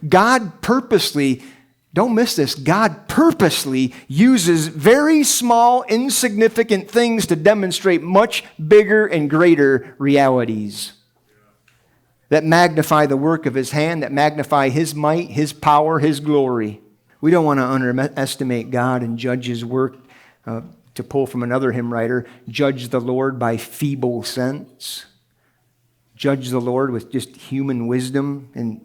God purposely, don't miss this, God purposely uses very small, insignificant things to demonstrate much bigger and greater realities that magnify the work of His hand, that magnify His might, His power, His glory. We don't want to underestimate God and judge His work. To pull from another hymn writer, judge the Lord by feeble sense. Judge the Lord with just human wisdom and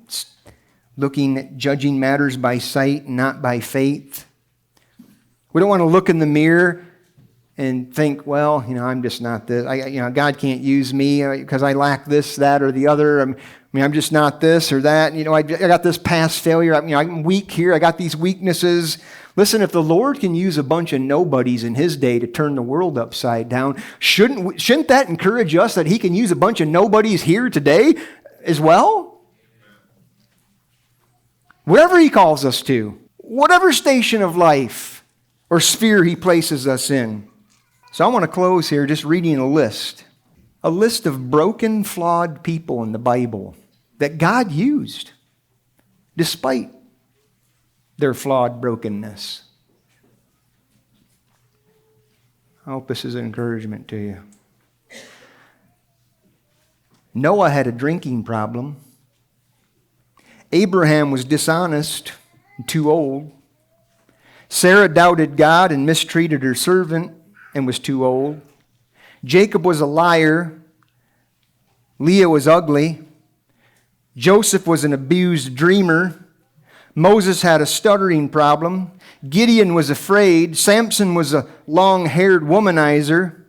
judging matters by sight, not by faith. We don't want to look in the mirror and think, well, I'm just not this. God can't use me because I lack this, that, or the other. I'm just not this or that. I got this past failure. I'm weak here. I got these weaknesses. Listen, if the Lord can use a bunch of nobodies in His day to turn the world upside down, shouldn't that encourage us that He can use a bunch of nobodies here today as well? Wherever He calls us to, whatever station of life or sphere He places us in. So I want to close here just reading a list of broken, flawed people in the Bible that God used despite their flawed brokenness. I hope this is an encouragement to you. Noah had a drinking problem. Abraham was dishonest and too old. Sarah doubted God and mistreated her servant and was too old. Jacob was a liar. Leah was ugly. Joseph was an abused dreamer. Moses had a stuttering problem. Gideon was afraid. Samson was a long-haired womanizer.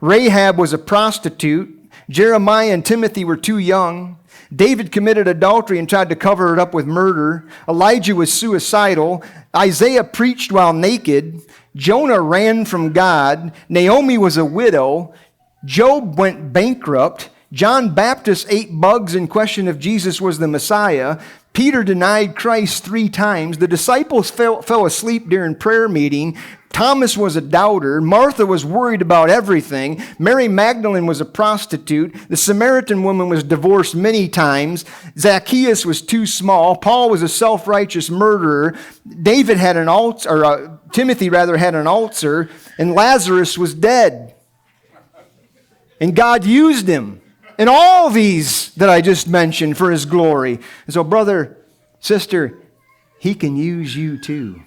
Rahab was a prostitute. Jeremiah and Timothy were too young. David committed adultery and tried to cover it up with murder. Elijah was suicidal. Isaiah preached while naked. Jonah ran from God. Naomi was a widow. Job went bankrupt. John Baptist ate bugs in question if Jesus was the Messiah. Peter denied Christ 3 times. The disciples fell asleep during prayer meeting. Thomas was a doubter. Martha was worried about everything. Mary Magdalene was a prostitute. The Samaritan woman was divorced many times. Zacchaeus was too small. Paul was a self-righteous murderer. Timothy had an ulcer, and Lazarus was dead. And God used him in all these that I just mentioned for His glory. And so, brother, sister, He can use you too.